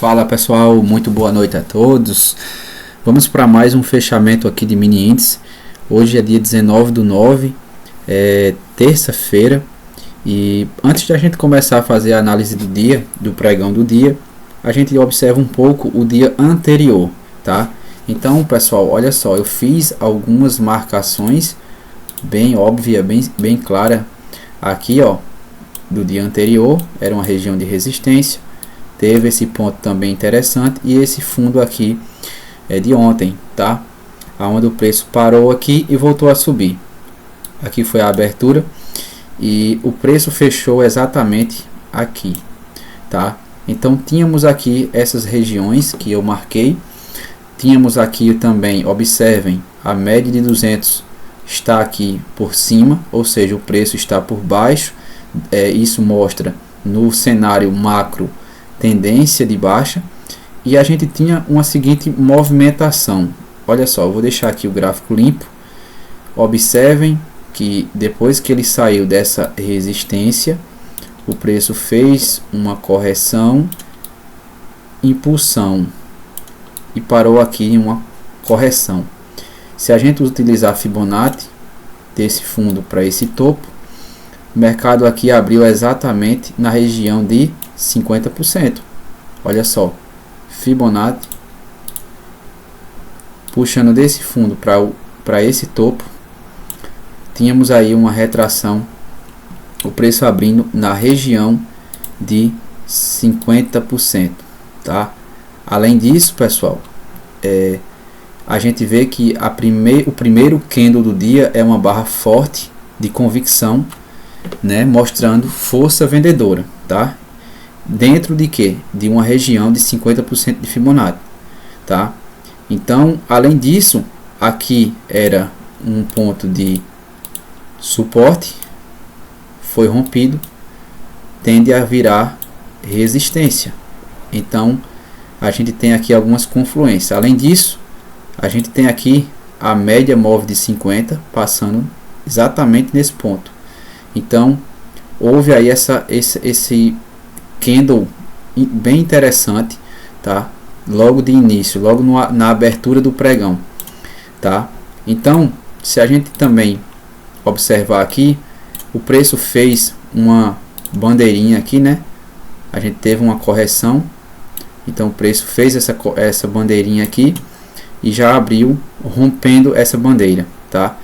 Fala pessoal, muito boa noite a todos. Vamos para mais um fechamento aqui de mini índice. Hoje é dia 19/9, terça-feira. E antes de a gente começar a fazer a análise do dia, do pregão do dia, a gente observa um pouco o dia anterior, tá? Então pessoal, olha só, eu fiz algumas marcações bem óbvia, bem clara aqui, ó, do dia anterior. Era uma região de resistência. Teve esse ponto também interessante e esse fundo aqui é de ontem, tá? Aonde o preço parou aqui e voltou a subir. Aqui foi a abertura e o preço fechou exatamente aqui, tá? Então tínhamos aqui essas regiões que eu marquei. Tínhamos aqui também, observem, a média de 200 está aqui por cima, ou seja, o preço está por baixo. Isso mostra no cenário macro tendência de baixa, e a gente tinha uma seguinte movimentação. Olha só, eu vou deixar aqui o gráfico limpo. Observem que depois que ele saiu dessa resistência, o preço fez uma correção, impulsão e parou aqui em uma correção. Se a gente utilizar Fibonacci desse fundo para esse topo, o mercado aqui abriu exatamente na região de 50%. Olha só, Fibonacci puxando desse fundo para esse topo, tínhamos aí uma retração, o preço abrindo na região de 50%, tá? Além disso, pessoal, a gente vê que o primeiro candle do dia é uma barra forte de convicção, né, mostrando força vendedora, tá? Dentro de quê? De uma região de 50% de Fibonacci, tá? Então, além disso, aqui era um ponto de suporte, foi rompido, tende a virar resistência. Então, a gente tem aqui algumas confluências. Além disso, a gente tem aqui a média móvel de 50 passando exatamente nesse ponto. Então, houve aí esse candle bem interessante, tá? Logo de início, logo na abertura do pregão, tá? Então, se a gente também observar aqui, o preço fez uma bandeirinha aqui, né? A gente teve uma correção, então o preço fez essa bandeirinha aqui e já abriu rompendo essa bandeira, tá?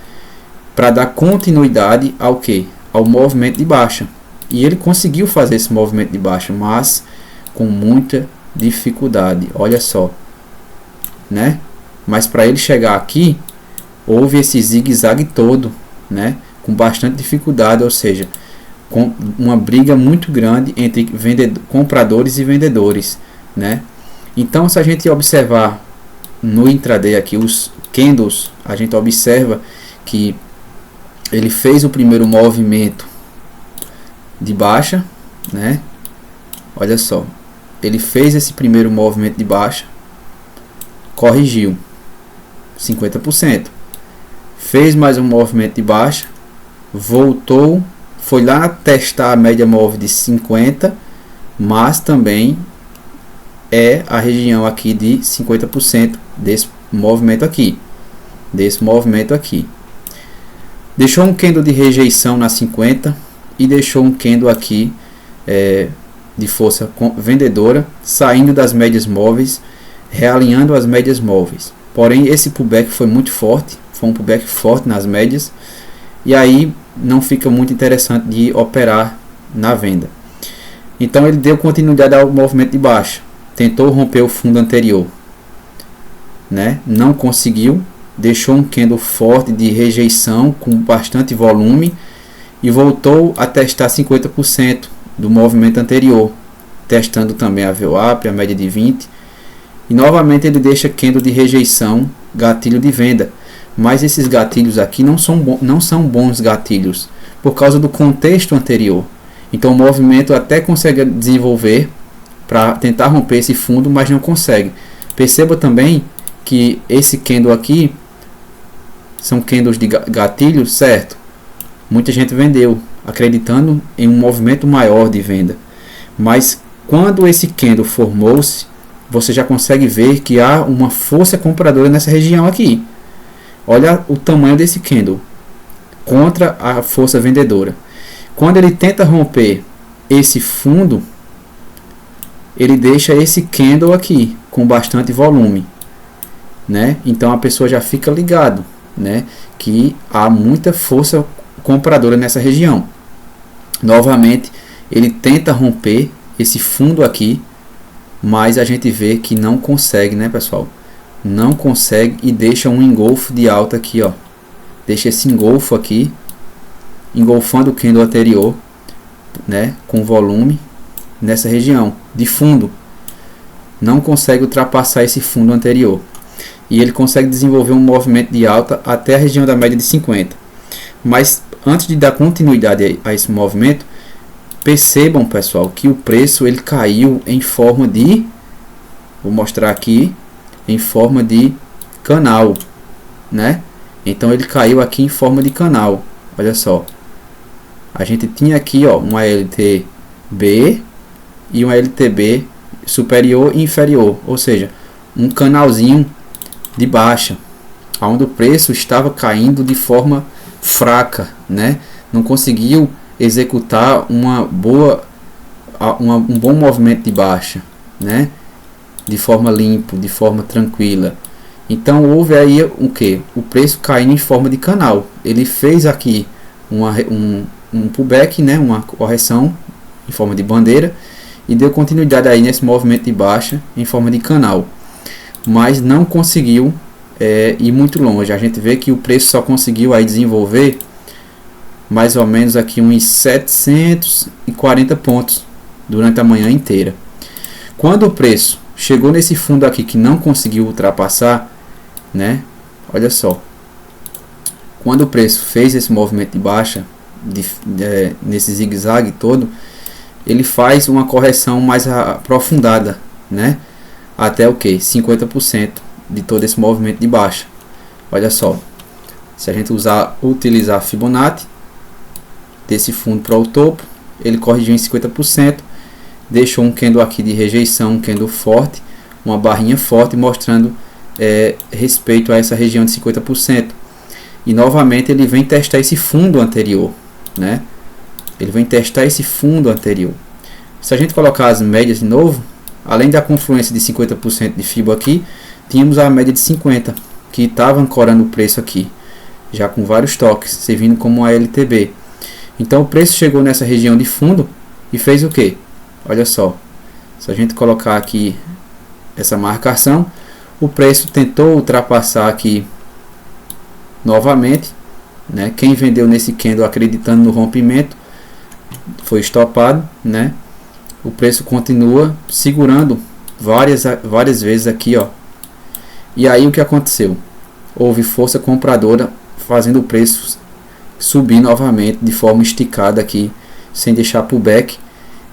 Para dar continuidade ao que? Ao movimento de baixa. E ele conseguiu fazer esse movimento de baixa, mas com muita dificuldade. Olha só, né? Mas para ele chegar aqui, houve esse zigue-zague todo, né? Com bastante dificuldade, ou seja, com uma briga muito grande entre compradores e vendedores, né? Então, se a gente observar no intraday aqui os candles, a gente observa que ele fez o primeiro movimento de baixa, né? Olha só, ele fez esse primeiro movimento de baixa, corrigiu 50%, fez mais um movimento de baixa, voltou, foi lá testar a média móvel de 50, mas também é a região aqui de 50% desse movimento aqui, deixou um candle de rejeição na 50 e deixou um candle aqui de força vendedora, saindo das médias móveis, realinhando as médias móveis. Porém, esse pullback foi muito forte, foi um pullback forte nas médias, e aí não fica muito interessante de operar na venda. Então ele deu continuidade ao movimento de baixa, tentou romper o fundo anterior, né? Não conseguiu, deixou um candle forte de rejeição com bastante volume e voltou a testar 50% do movimento anterior, testando também a VWAP, a média de 20, e novamente ele deixa candle de rejeição, gatilho de venda. Mas esses gatilhos aqui não são bons gatilhos por causa do contexto anterior. Então o movimento até consegue desenvolver para tentar romper esse fundo, mas não consegue. Perceba também que esse candle aqui são candles de gatilho, certo? Muita gente vendeu, acreditando em um movimento maior de venda. Mas quando esse candle formou-se, você já consegue ver que há uma força compradora nessa região aqui. Olha o tamanho desse candle contra a força vendedora. Quando ele tenta romper esse fundo, ele deixa esse candle aqui com bastante volume, né? Então a pessoa já fica ligado, né, que há muita força compradora nessa região. Novamente ele tenta romper esse fundo aqui, mas a gente vê que não consegue, né, pessoal? Não consegue e deixa um engolfo de alta aqui, ó. Deixa esse engolfo aqui, engolfando o candle anterior, né, com volume nessa região de fundo. Não consegue ultrapassar esse fundo anterior. E ele consegue desenvolver um movimento de alta até a região da média de 50. Mas antes de dar continuidade a esse movimento, percebam, pessoal, que o preço ele caiu em forma de, vou mostrar aqui, em forma de canal, né? Então ele caiu aqui em forma de canal. Olha só, a gente tinha aqui, ó, uma LTB e uma LTB superior e inferior, ou seja, um canalzinho de baixa, onde o preço estava caindo de forma fraca, né? Não conseguiu executar um bom movimento de baixa, né? De forma limpa, de forma tranquila. Então houve aí o que? O preço caindo em forma de canal. Ele fez aqui um pullback, né? Uma correção em forma de bandeira e deu continuidade aí nesse movimento de baixa em forma de canal, mas não conseguiu ir muito longe. A gente vê que o preço só conseguiu aí desenvolver mais ou menos aqui uns 740 pontos durante a manhã inteira. Quando o preço chegou nesse fundo aqui que não conseguiu ultrapassar, né? Olha só, quando o preço fez esse movimento de baixa, nesse zigue-zague todo, ele faz uma correção mais aprofundada, né? Até o que? 50% de todo esse movimento de baixa. Olha só, se a gente utilizar Fibonacci desse fundo para o topo, ele corrigiu em 50%, deixou um candle aqui de rejeição, um candle forte, uma barrinha forte mostrando respeito a essa região de 50%. E novamente ele vem testar esse fundo anterior, né? Ele vem testar esse fundo anterior. Se a gente colocar as médias de novo, além da confluência de 50% de FIBO aqui, tínhamos a média de 50, que estava ancorando o preço aqui, já com vários toques, servindo como uma LTB. Então o preço chegou nessa região de fundo e fez o que? Olha só, se a gente colocar aqui essa marcação, o preço tentou ultrapassar aqui novamente, né? Quem vendeu nesse candle acreditando no rompimento foi estopado, né? O preço continua segurando várias vezes aqui, ó. E aí o que aconteceu? Houve força compradora fazendo o preço subir novamente de forma esticada aqui, sem deixar pullback,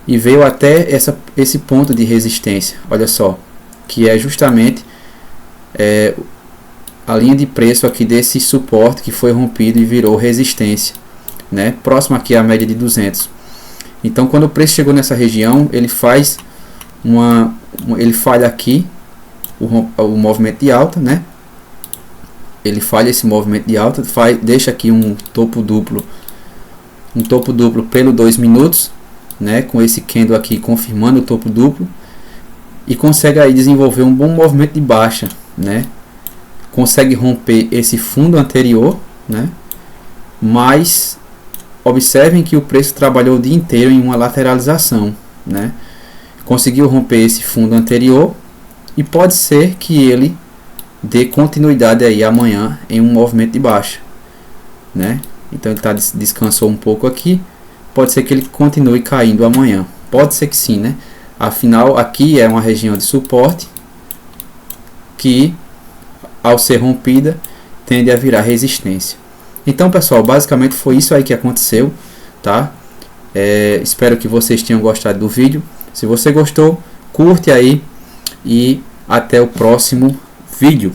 e veio até esse ponto de resistência. Olha só, que é justamente a linha de preço aqui desse suporte que foi rompido e virou resistência, né? Próximo aqui à média de 200. Então quando o preço chegou nessa região, ele faz ele falha aqui o movimento de alta, né? Ele falha esse movimento de alta, deixa aqui um topo duplo pelo 2 minutos, né? Com esse candle aqui confirmando o topo duplo, e consegue aí desenvolver um bom movimento de baixa, né? Consegue romper esse fundo anterior, né? Mas observem que o preço trabalhou o dia inteiro em uma lateralização, né? Conseguiu romper esse fundo anterior e pode ser que ele dê continuidade aí amanhã em um movimento de baixa, né? Então ele descansou um pouco aqui, pode ser que ele continue caindo amanhã, pode ser que sim, né? Afinal aqui é uma região de suporte que, ao ser rompida, tende a virar resistência. Então pessoal, basicamente foi isso aí que aconteceu, tá? Espero que vocês tenham gostado do vídeo. Se você gostou, curte aí e até o próximo vídeo.